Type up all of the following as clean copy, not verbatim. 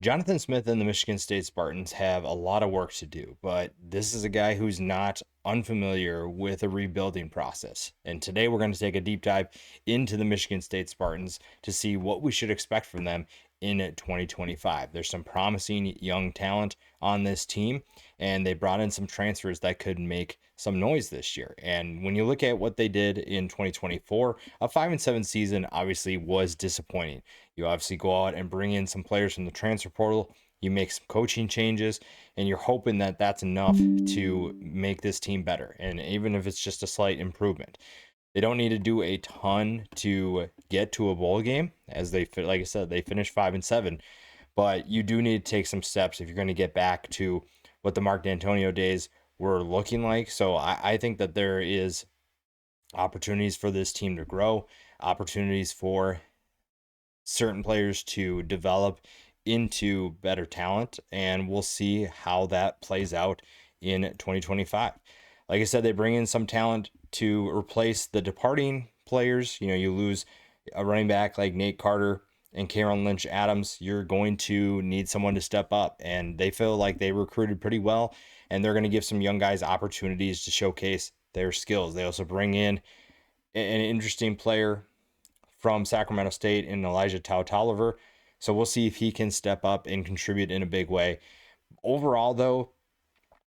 Jonathan Smith and the Michigan State Spartans have a lot of work to do, but this is a guy who's not unfamiliar with a rebuilding process. And today we're going to take a deep dive into the Michigan State Spartans to see what we should expect from them in 2025. There's some promising young talent on this team, and they brought in some transfers that could make some noise this year. And when you look at what they did in 2024, a 5-7 season obviously was disappointing. You obviously go out and bring in some players from the transfer portal. You make some coaching changes, and you're hoping that that's enough to make this team better. And even if it's just a slight improvement, they don't need to do a ton to get to a bowl game, as like I said, they finished 5-7. But you do need to take some steps if you're going to get back to what the Mark D'Antonio days were looking like. So I think that there is opportunities for this team to grow, opportunities for certain players to develop into better talent, and we'll see how that plays out in 2025. Like I said, they bring in some talent to replace the departing players. You lose a running back like Nate Carter and Karen Lynch Adams, you're going to need someone to step up, and they feel like they recruited pretty well, and they're going to give some young guys opportunities to showcase their skills. They also bring in an interesting player from Sacramento State in Elijah Tolliver. So we'll see if he can step up and contribute in a big way. Overall, though,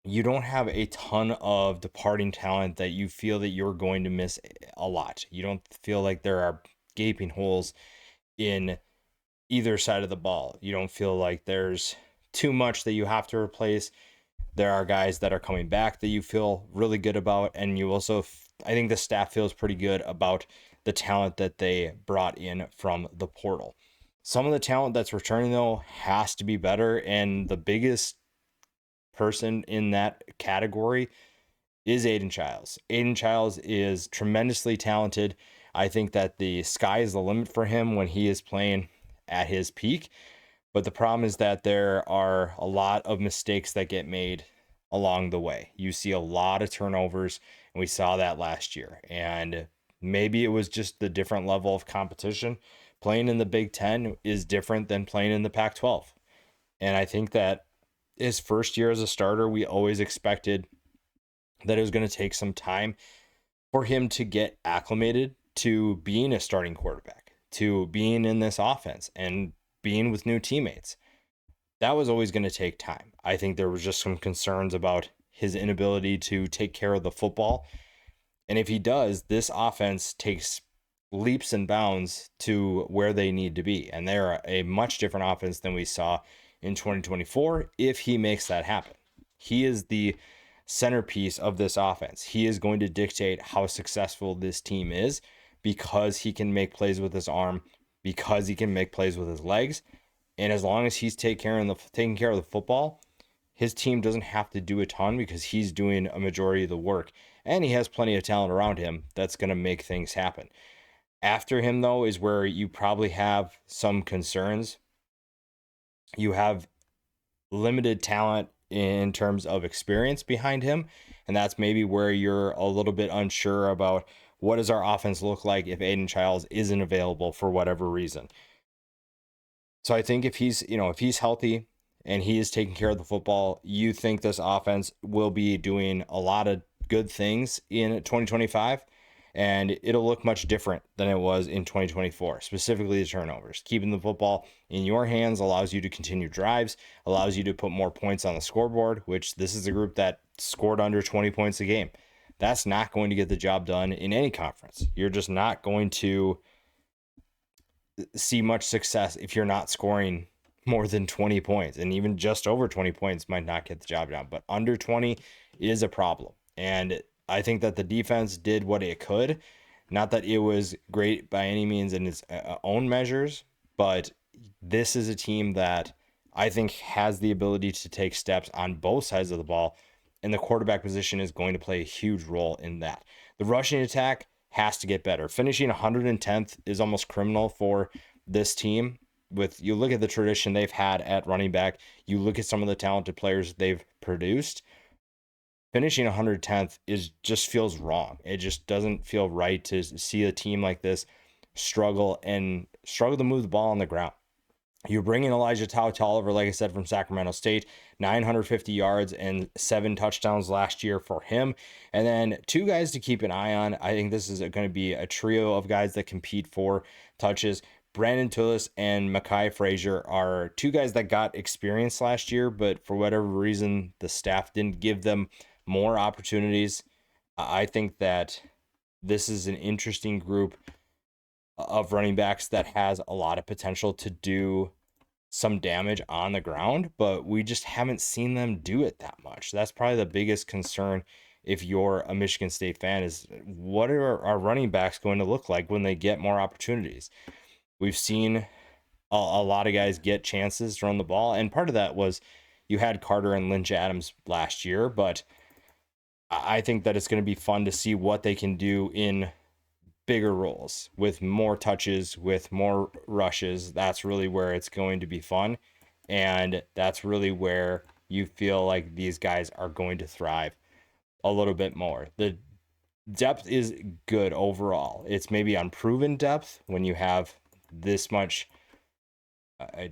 you don't have a ton of departing talent that you feel that you're going to miss a lot. You don't feel like there are gaping holes in either side of the ball. You don't feel like there's too much that you have to replace. There are guys that are coming back that you feel really good about, and you also, I think the staff feels pretty good about the talent that they brought in from the portal. Some of the talent that's returning, though, has to be better, and the biggest person in that category is Aiden Childs. Aiden Childs is tremendously talented. I think that the sky is the limit for him when he is playing at his peak. But the problem is that there are a lot of mistakes that get made along the way. You see a lot of turnovers, and we saw that last year. And maybe it was just the different level of competition. Playing in the Big Ten is different than playing in the Pac 12. And I think that his first year as a starter, we always expected that it was going to take some time for him to get acclimated to being a starting quarterback, to being in this offense and being with new teammates. That was always going to take time. I think there was just some concerns about his inability to take care of the football. And if he does, this offense takes leaps and bounds to where they need to be. And they're a much different offense than we saw in 2024 if he makes that happen. He is the centerpiece of this offense. He is going to dictate how successful this team is because he can make plays with his arm, because he can make plays with his legs. And as long as he's taking care of the football, his team doesn't have to do a ton because he's doing a majority of the work. And he has plenty of talent around him that's going to make things happen. After him, though, is where you probably have some concerns. You have limited talent in terms of experience behind him, and that's maybe where you're a little bit unsure about what does our offense look like if Aiden Childs isn't available for whatever reason. So I think if he's healthy and he is taking care of the football, you think this offense will be doing a lot of good things in 2025, and it'll look much different than it was in 2024, specifically the turnovers. Keeping the football in your hands allows you to continue drives, allows you to put more points on the scoreboard, which this is a group that scored under 20 points a game. That's not going to get the job done in any conference. You're just not going to see much success if you're not scoring more than 20 points, and even just over 20 points might not get the job done, but under 20 is a problem. And I think that the defense did what it could. Not that it was great by any means in its own measures, but this is a team that I think has the ability to take steps on both sides of the ball, and the quarterback position is going to play a huge role in that. The rushing attack has to get better. Finishing 110th is almost criminal for this team. You look at the tradition they've had at running back, you look at some of the talented players they've produced, finishing 110th just feels wrong. It just doesn't feel right to see a team like this struggle to move the ball on the ground. You bring in Elijah Tolliver, like I said, from Sacramento State, 950 yards and 7 touchdowns last year for him. And then 2 guys to keep an eye on. I think this is going to be a trio of guys that compete for touches. Brandon Tullis and Mekhi Frazier are 2 guys that got experience last year, but for whatever reason, the staff didn't give them more opportunities. I think that this is an interesting group of running backs that has a lot of potential to do some damage on the ground, but we just haven't seen them do it that much. That's probably the biggest concern if you're a Michigan State fan, is what are our running backs going to look like when they get more opportunities? We've seen a lot of guys get chances to run the ball, and part of that was you had Carter and Lynch Adams last year, but I think that it's going to be fun to see what they can do in bigger roles with more touches, with more rushes. That's really where it's going to be fun. And that's really where you feel like these guys are going to thrive a little bit more. The depth is good overall. It's maybe unproven depth when you have this much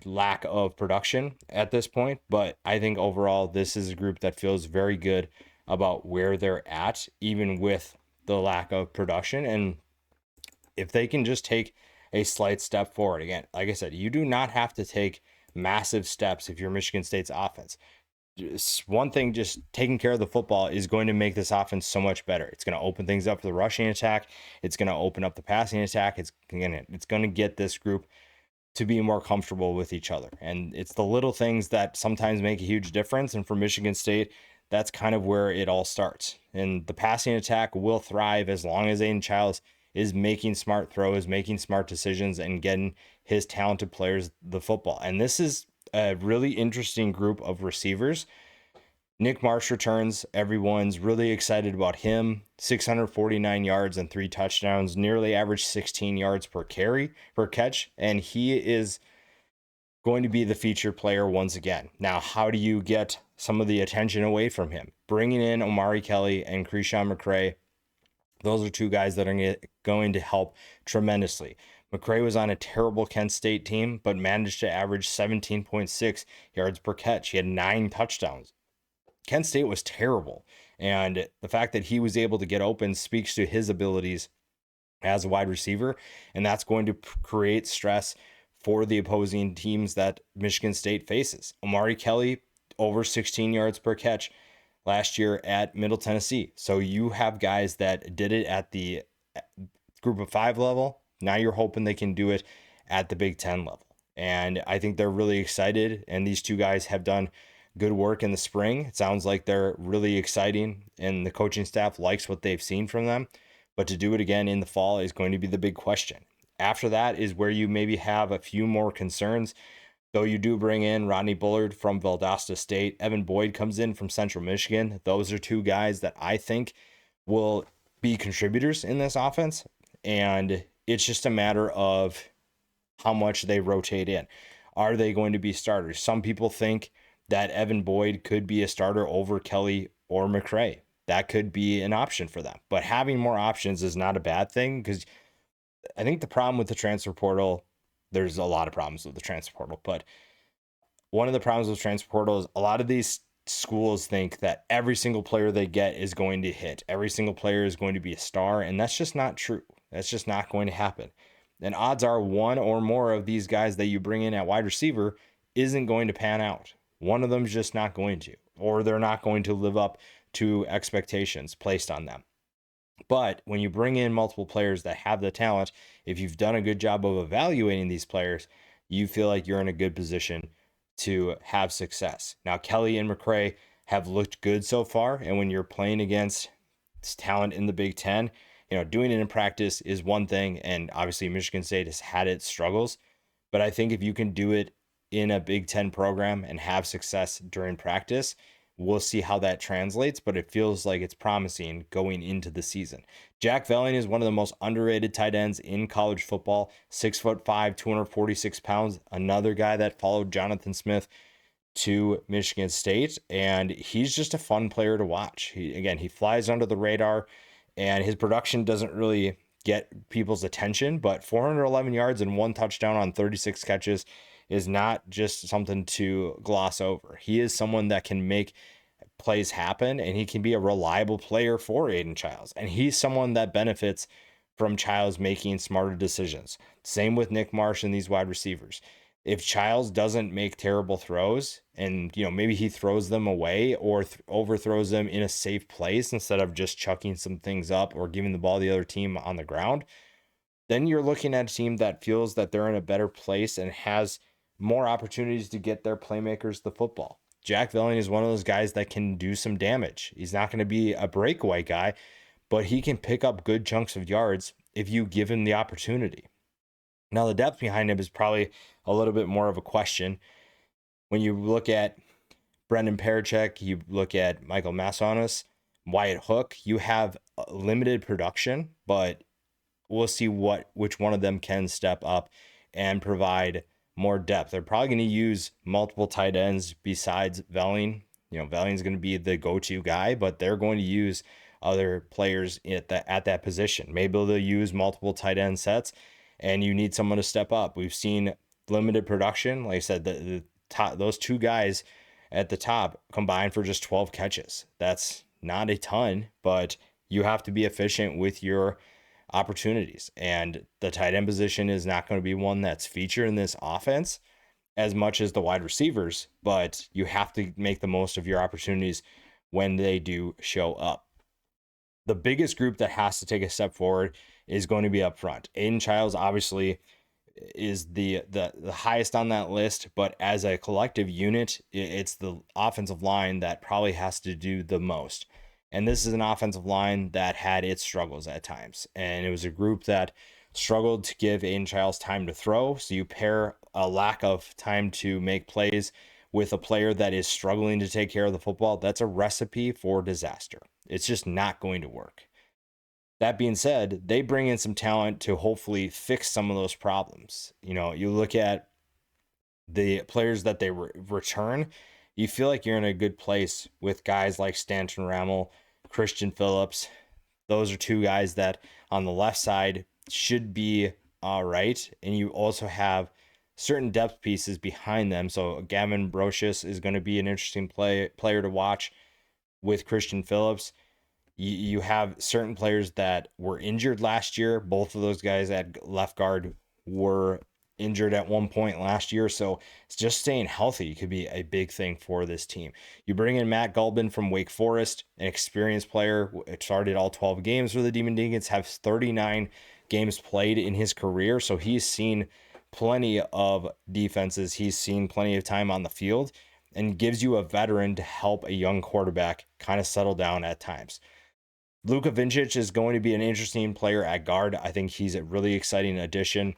lack of production at this point. But I think overall, this is a group that feels very good about where they're at, even with the lack of production. And if they can just take a slight step forward, again, like I said, you do not have to take massive steps if you're Michigan State's offense. Just one thing, just taking care of the football is going to make this offense so much better. It's going to open things up for the rushing attack. It's going to open up the passing attack. It's going to get this group to be more comfortable with each other. And it's the little things that sometimes make a huge difference. And for Michigan State, that's kind of where it all starts. And the passing attack will thrive as long as Aiden Childs is making smart throws, making smart decisions, and getting his talented players the football. And this is a really interesting group of receivers. Nick Marsh returns. Everyone's really excited about him. 649 yards and 3 touchdowns, nearly average 16 yards per catch. And he is going to be the feature player once again. Now, how do you get some of the attention away from him? Bringing in Omari Kelly and Krishan McCray, those are 2 guys that are going to help tremendously. McCray was on a terrible Kent State team, but managed to average 17.6 yards per catch. He had 9 touchdowns. Kent State was terrible. And the fact that he was able to get open speaks to his abilities as a wide receiver. And that's going to create stress for the opposing teams that Michigan State faces. Omari Kelly, over 16 yards per catch last year at Middle Tennessee. So you have guys that did it at the group of 5 level. Now you're hoping they can do it at the Big Ten level. And I think they're really excited. And these 2 guys have done good work in the spring. It sounds like they're really exciting and the coaching staff likes what they've seen from them. But to do it again in the fall is going to be the big question. After that is where you maybe have a few more concerns. Though you do bring in Rodney Bullard from Valdosta State, Evan Boyd comes in from Central Michigan. Those are 2 guys that I think will be contributors in this offense. And it's just a matter of how much they rotate in. Are they going to be starters? Some people think that Evan Boyd could be a starter over Kelly or McCray. That could be an option for them. But having more options is not a bad thing, because I think the problem with the transfer portal, there's a lot of problems with the transfer portal, but one of the problems with transfer portal is a lot of these schools think that every single player they get is going to hit. Every single player is going to be a star, and that's just not true. That's just not going to happen. And odds are one or more of these guys that you bring in at wide receiver isn't going to pan out. One of them's just not going to, or they're not going to live up to expectations placed on them. But when you bring in multiple players that have the talent, if you've done a good job of evaluating these players, you feel like you're in a good position to have success. Now, Kelly and McCray have looked good so far. And when you're playing against talent in the Big Ten, doing it in practice is one thing. And obviously Michigan State has had its struggles. But I think if you can do it in a Big Ten program and have success during practice, we'll see how that translates, but it feels like it's promising going into the season. Jack Velling is one of the most underrated tight ends in college football. 6'5", 246 pounds. Another guy that followed Jonathan Smith to Michigan State, and he's just a fun player to watch. He flies under the radar, and his production doesn't really get people's attention, but 411 yards and 1 touchdown on 36 catches is not just something to gloss over. He is someone that can make plays happen, and he can be a reliable player for Aiden Childs. And he's someone that benefits from Childs making smarter decisions. Same with Nick Marsh and these wide receivers. If Childs doesn't make terrible throws, and maybe he throws them away or overthrows them in a safe place instead of just chucking some things up or giving the ball to the other team on the ground, then you're looking at a team that feels that they're in a better place and has more opportunities to get their playmakers the football. Jack Velling is one of those guys that can do some damage. He's not going to be a breakaway guy, but he can pick up good chunks of yards if you give him the opportunity. Now, the depth behind him is probably a little bit more of a question. When you look at Brendan Parachek, you look at Michael Massonis, Wyatt Hook, you have limited production, but we'll see which one of them can step up and provide more depth. They're probably going to use multiple tight ends besides Velling. Velling's going to be the go-to guy, but they're going to use other players at that position. Maybe they'll use multiple tight end sets, and you need someone to step up. We've seen limited production. Like I said, the top, those two guys at the top combined for just 12 catches. That's not a ton, but you have to be efficient with your opportunities. And the tight end position is not going to be one that's featured in this offense as much as the wide receivers, but you have to make the most of your opportunities when they do show up. The biggest group that has to take a step forward is going to be up front. Aiden Childs obviously is the highest on that list, but as a collective unit, it's the offensive line that probably has to do the most. And this is an offensive line that had its struggles at times. And it was a group that struggled to give Aiden Childs time to throw. So you pair a lack of time to make plays with a player that is struggling to take care of the football. That's a recipe for disaster. It's just not going to work. That being said, they bring in some talent to hopefully fix some of those problems. You look at the players that they return, you feel like you're in a good place with guys like Stanton Ramel, Christian Phillips. Those are two guys that on the left side should be all right. And you also have certain depth pieces behind them. So Gavin Brocious is going to be an interesting player to watch with Christian Phillips. You have certain players that were injured last year. Both of those guys at left guard were injured at one point last year. So it's just staying healthy could be a big thing for this team. You bring in Matt Gulbin from Wake Forest, an experienced player. It started all 12 games for the Demon Deacons, have 39 games played in his career. So he's seen plenty of defenses. He's seen plenty of time on the field and gives you a veteran to help a young quarterback kind of settle down at times. Luka Vincic is going to be an interesting player at guard. I think he's a really exciting addition.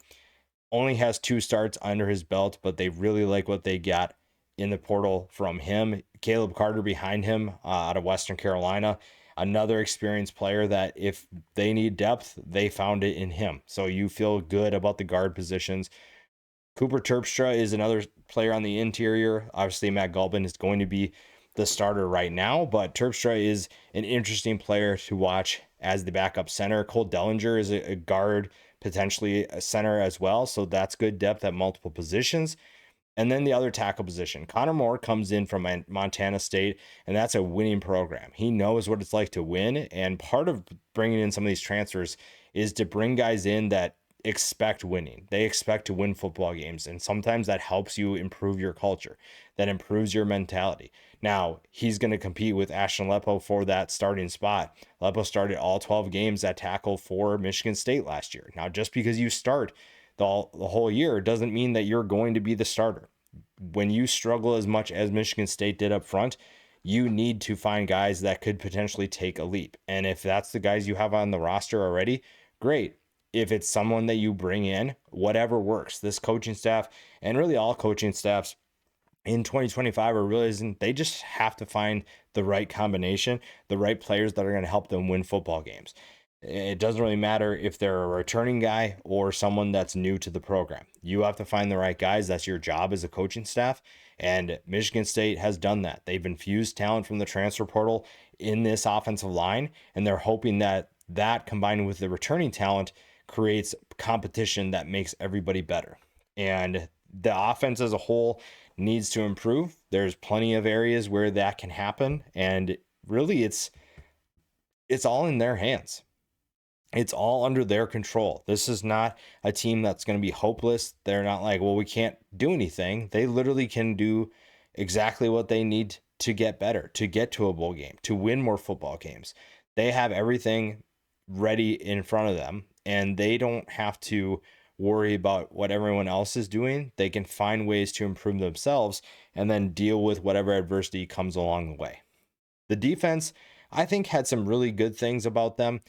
Only has 2 starts under his belt, but they really like what they got in the portal from him. Caleb Carter behind him out of Western Carolina, another experienced player that if they need depth, they found it in him. So you feel good about the guard positions. Cooper Terpstra is another player on the interior. Obviously, Matt Gulbin is going to be the starter right now, but Terpstra is an interesting player to watch as the backup center. Cole Dellinger is a guard, potentially a center as well, so that's good depth at multiple positions. And then the other tackle position, Connor Moore comes in from Montana State, and that's a winning program. He knows what it's like to win, and part of bringing in some of these transfers is to bring guys in that expect winning. They expect to win football games, and sometimes that helps you improve your culture, that improves your mentality. Now, he's going to compete with Ashton Lepo for that starting spot. Lepo started all 12 games at tackle for Michigan State last year. Now, just because you start the whole year doesn't mean that you're going to be the starter. When you struggle as much as Michigan State did up front, you need to find guys that could potentially take a leap. And if that's the guys you have on the roster already, great. If it's someone that you bring in, whatever works. This coaching staff, and really all coaching staffs in 2025, are realizing they just have to find the right combination, the right players that are going to help them win football games. It doesn't really matter if they're a returning guy or someone that's new to the program. You have to find the right guys. That's your job as a coaching staff. And Michigan State has done that. They've infused talent from the transfer portal in this offensive line, and they're hoping that combined with the returning talent creates competition that makes everybody better. And The offense as a whole needs to improve. There's plenty of areas where that can happen, and really it's all in their hands. It's all under their control. This is not a team that's going to be hopeless. They're not like, well, we can't do anything. They literally can do exactly what they need to get better, to get to a bowl game, to win more football games. They have everything ready in front of them, and they don't have to worry about what everyone else is doing. They can find ways to improve themselves and then deal with whatever adversity comes along the way. The defense, I think, had some really good things about them.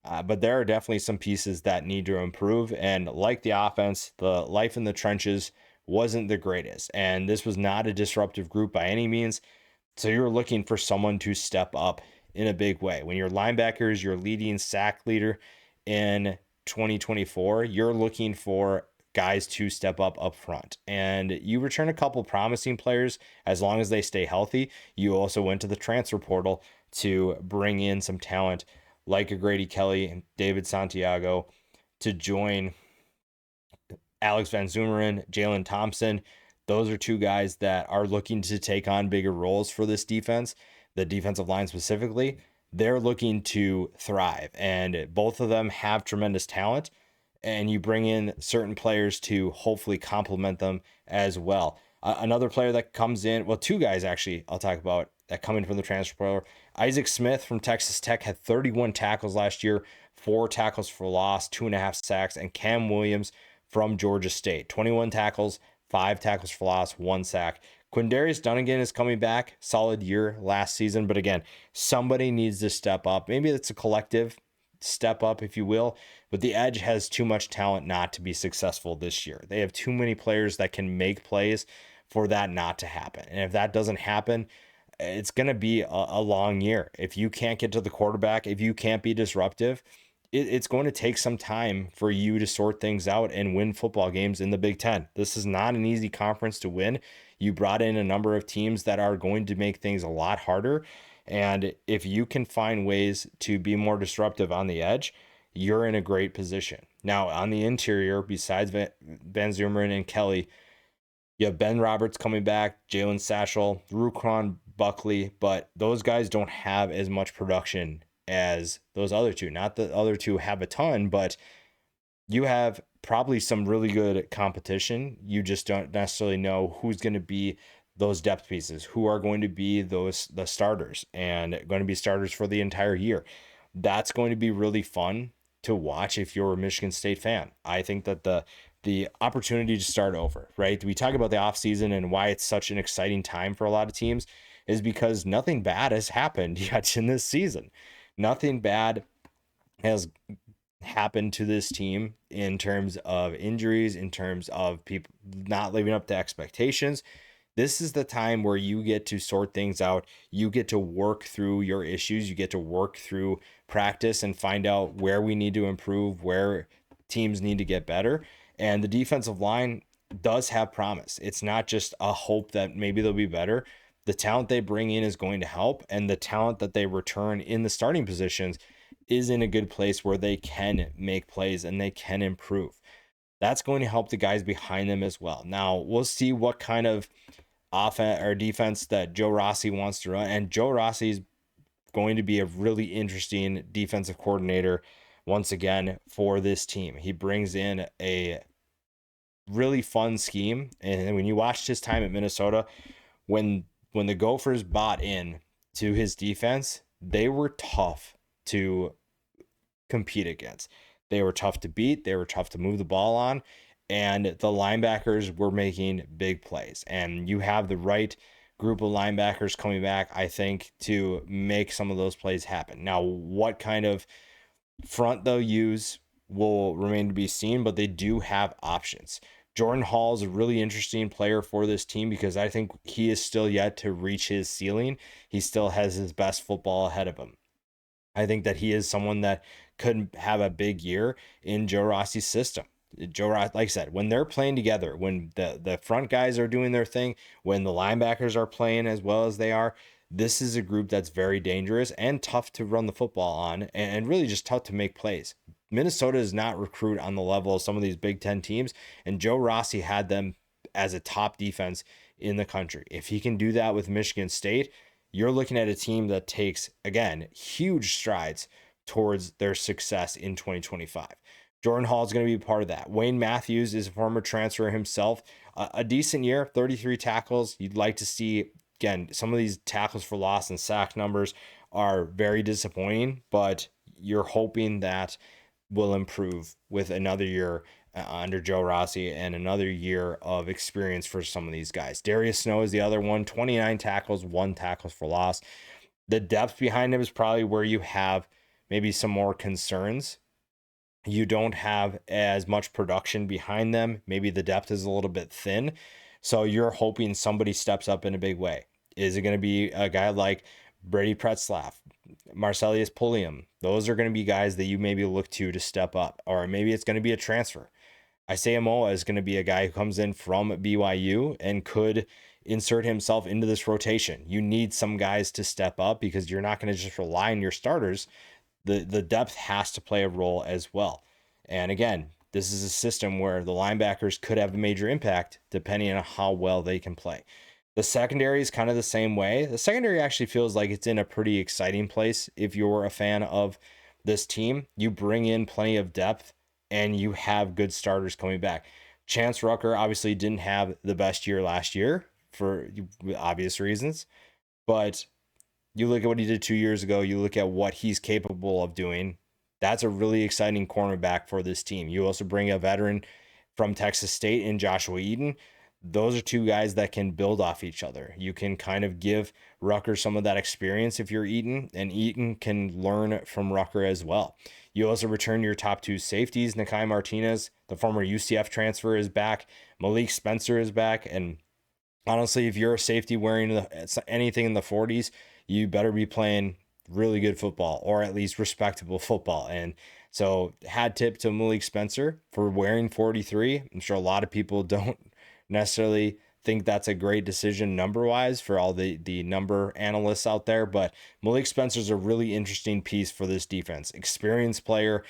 But there are definitely some pieces that need to improve. And like the offense, the life in the trenches wasn't the greatest. And this was not a disruptive group by any means. So you're looking for someone to step up in a big way. When your linebacker is your leading sack leader in 2024, you're looking for guys to step up front. And you return a couple promising players as long as they stay healthy. You also went to the transfer portal to bring in some talent like a Grady Kelly and David Santiago to join Alex Van Zumeren, Jalen Thompson. Those are two guys that are looking to take on bigger roles for this defense, the defensive line specifically. They're looking to thrive, and both of them have tremendous talent. And you bring in certain players to hopefully complement them as well. Another player that comes in, well, two guys actually I'll talk about that come in from the transfer portal. Isaac Smith from Texas Tech had 31 tackles last year, 4 tackles for loss, 2.5 sacks, and Cam Williams from Georgia State, 21 tackles, 5 tackles for loss, 1 sack. Quindarius Dunnigan is coming back, solid year last season, but again, somebody needs to step up. Maybe it's a collective step up, if you will, but the Edge has too much talent not to be successful this year. They have too many players that can make plays for that not to happen. And if that doesn't happen, it's going to be a long year. If you can't get to the quarterback, if you can't be disruptive, it's going to take some time for you to sort things out and win football games in the Big Ten. This is not an easy conference to win. You brought in a number of teams that are going to make things a lot harder. And if you can find ways to be more disruptive on the edge, you're in a great position. Now, on the interior, besides Van Zumeren and Kelly, you have Ben Roberts coming back, Jalen Satchel, Ruquan Buckley, but those guys don't have as much production as those other two. Not that the other two have a ton, but you have probably some really good competition. You just don't necessarily know who's going to be those depth pieces, who are going to be the starters and going to be starters for the entire year. That's going to be really fun to watch if you're a Michigan State fan. I think that the opportunity to start over, right? We talk about the offseason and why it's such an exciting time for a lot of teams is because nothing bad has happened yet in this season. Nothing bad has happened to this team in terms of injuries, in terms of people not living up to expectations. This is the time where you get to sort things out. You get to work through your issues. You get to work through practice and find out where we need to improve, where teams need to get better. And the defensive line does have promise. It's not just a hope that maybe they'll be better. The talent they bring in is going to help, and the talent that they return in the starting positions is in a good place where they can make plays and they can improve. That's going to help the guys behind them as well. Now, we'll see what kind of offense or defense that Joe Rossi wants to run. And Joe Rossi is going to be a really interesting defensive coordinator once again for this team. He brings in a really fun scheme. And when you watched his time at Minnesota, when the Gophers bought in to his defense, they were tough to compete against. They were tough to beat. They were tough to move the ball on. And the linebackers were making big plays. And you have the right group of linebackers coming back, I think, to make some of those plays happen. Now, what kind of front they'll use will remain to be seen, but they do have options. Jordan Hall is a really interesting player for this team because I think he is still yet to reach his ceiling. He still has his best football ahead of him. I think that he is someone that could have a big year in Joe Rossi's system. Joe Rossi, like I said, when they're playing together, when the front guys are doing their thing, when the linebackers are playing as well as they are, this is a group that's very dangerous and tough to run the football on and really just tough to make plays. Minnesota does not recruit on the level of some of these Big Ten teams, and Joe Rossi had them as a top defense in the country. If he can do that with Michigan State, you're looking at a team that takes, again, huge strides towards their success in 2025. Jordan Hall is going to be part of that. Wayne Matthews is a former transfer himself. A decent year, 33 tackles. You'd like to see, again, some of these tackles for loss and sack numbers are very disappointing, but you're hoping that will improve with another year under Joe Rossi and another year of experience for some of these guys. Darius Snow is the other one, 29 tackles, 1 tackles for loss. The depth behind him is probably where you have maybe some more concerns. You don't have as much production behind them. Maybe the depth is a little bit thin. So you're hoping somebody steps up in a big way. Is it going to be a guy like Brady Pretzlaff, Marcellus Pulliam? Those are going to be guys that you maybe look to step up. Or maybe it's going to be a transfer. Isaiah Moa is going to be a guy who comes in from BYU and could insert himself into this rotation. You need some guys to step up because you're not going to just rely on your starters. The depth has to play a role as well. And again, this is a system where the linebackers could have a major impact depending on how well they can play. The secondary is kind of the same way. The secondary actually feels like it's in a pretty exciting place. If you're a fan of this team, you bring in plenty of depth and you have good starters coming back. Chance Rucker obviously didn't have the best year last year for obvious reasons, but you look at what he did 2 years ago, you look at what he's capable of doing. That's a really exciting cornerback for this team. You also bring a veteran from Texas State in Joshua Eaton. Those are two guys that can build off each other. You can kind of give Rucker some of that experience if you're Eaton, and Eaton can learn from Rucker as well. You also return your top 2 safeties. Nakai Martinez, the former UCF transfer, is back. Malik Spencer is back. And honestly, if you're a safety wearing anything in the 40s, you better be playing really good football, or at least respectable football. And so hat tip to Malik Spencer for wearing 43. I'm sure a lot of people don't necessarily think that's a great decision number-wise for all the number analysts out there, but Malik Spencer's a really interesting piece for this defense. Experienced player,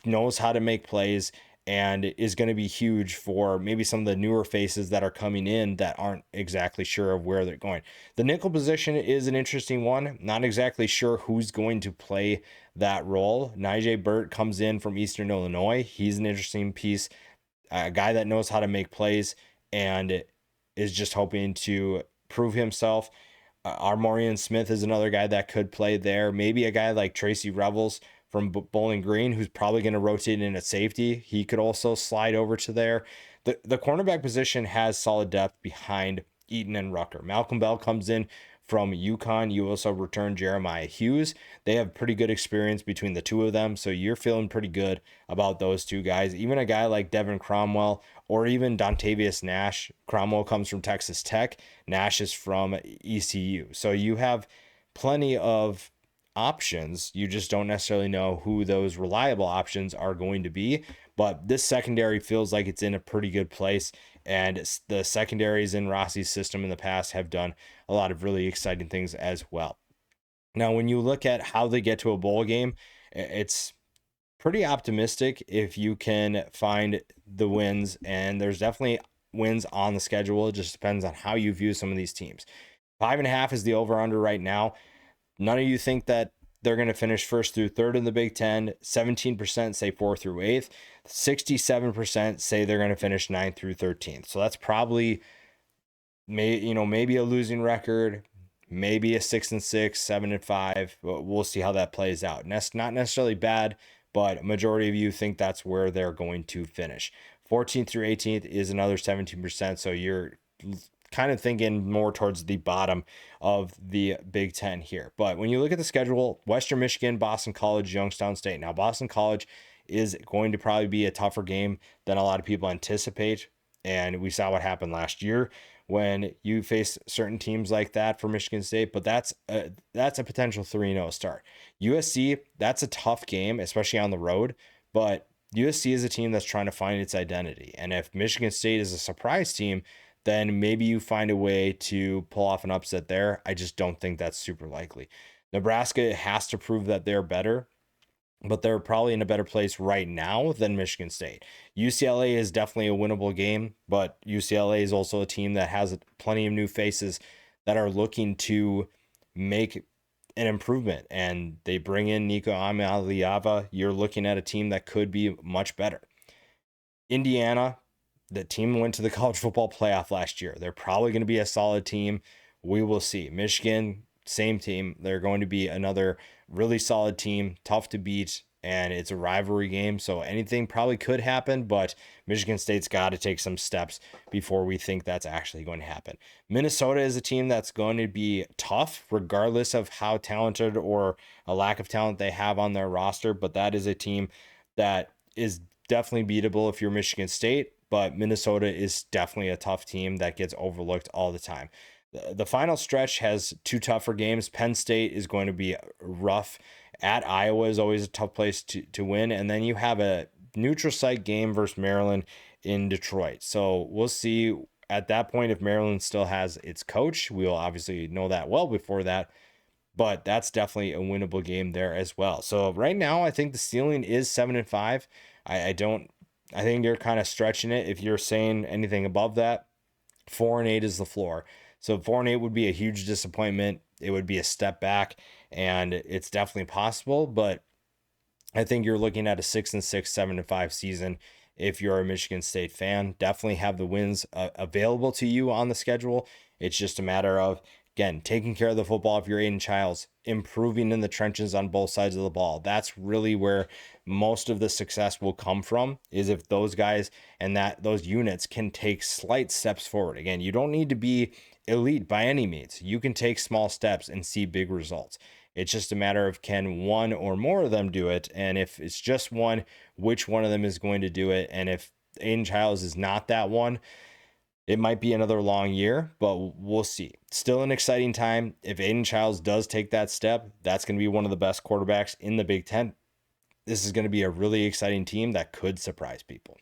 knows how to make plays, and is going to be huge for maybe some of the newer faces that are coming in that aren't exactly sure of where they're going. The nickel position is an interesting one. Not exactly sure who's going to play that role. Nijay Burt comes in from Eastern Illinois. He's an interesting piece, a guy that knows how to make plays and is just hoping to prove himself. Armorian Smith is another guy that could play there. Maybe a guy like Tracy Revels from Bowling Green, who's probably going to rotate in at safety. He could also slide over to there. The cornerback position has solid depth behind Eaton and Rucker. Malcolm Bell comes in from UConn. You also return Jeremiah Hughes. They have pretty good experience between the two of them, so you're feeling pretty good about those two guys. Even a guy like Devin Cromwell or even Dontavius Nash. Cromwell comes from Texas Tech. Nash is from ECU. So you have plenty of options. You just don't necessarily know who those reliable options are going to be. But this secondary feels like it's in a pretty good place. And the secondaries in Rossi's system in the past have done a lot of really exciting things as well. Now, when you look at how they get to a bowl game, it's pretty optimistic if you can find the wins. And there's definitely wins on the schedule. It just depends on how you view some of these teams. 5.5 is the over-under right now. None of you think that they're going to finish first through third in the Big Ten. 17% say 4th through 8th. 67% say they're going to finish 9th through 13th. So that's probably maybe a losing record, maybe a 6-6, 7-5. We'll see how that plays out. And that's not necessarily bad, but a majority of you think that's where they're going to finish. 14th through 18th is another 17%. So you're kind of thinking more towards the bottom of the Big Ten here. But when you look at the schedule, Western Michigan, Boston College, Youngstown State. Now, Boston College is going to probably be a tougher game than a lot of people anticipate. And we saw what happened last year when you face certain teams like that for Michigan State. But that's a potential 3-0 start. USC, that's a tough game, especially on the road. But USC is a team that's trying to find its identity. And if Michigan State is a surprise team, then maybe you find a way to pull off an upset there. I just don't think that's super likely. Nebraska has to prove that they're better. but they're probably in a better place right now than Michigan State. UCLA is definitely a winnable game, but UCLA is also a team that has plenty of new faces that are looking to make an improvement, and they bring in Nico Amaliava. You're looking at a team that could be much better. Indiana, the team went to the college football playoff last year. They're probably going to be a solid team. We will see. Michigan, same team. They're going to be another really solid team, tough to beat, and it's a rivalry game. So anything probably could happen, but Michigan State's got to take some steps before we think that's actually going to happen. Minnesota is a team that's going to be tough, regardless of how talented or a lack of talent they have on their roster, but that is a team that is definitely beatable if you're Michigan State, but Minnesota is definitely a tough team that gets overlooked all the time. The final stretch has two tougher games. Penn State is going to be rough. At Iowa is always a tough place to win. And then you have a neutral site game versus Maryland in Detroit. So we'll see at that point if Maryland still has its coach. We'll obviously know that well before that, but that's definitely a winnable game there as well. So right now, I think the ceiling is 7-5. I don't. I think you're kind of stretching it if you're saying anything above that. 4-8 is the floor. So 4-8 would be a huge disappointment. It would be a step back, and it's definitely possible. But I think you're looking at a 6-6, 7-5 season. If you're a Michigan State fan, definitely have the wins available to you on the schedule. It's just a matter of, again, taking care of the football if you're Aiden Childs, improving in the trenches on both sides of the ball. That's really where most of the success will come from, is if those guys and that those units can take slight steps forward. Again, you don't need to be elite by any means. You can take small steps and see big results. It's just a matter of can one or more of them do it? And if it's just one, which one of them is going to do it? And if Aiden Childs is not that one, it might be another long year, but we'll see. Still an exciting time. If Aiden Childs does take that step, that's going to be one of the best quarterbacks in the Big Ten. This is going to be a really exciting team that could surprise people.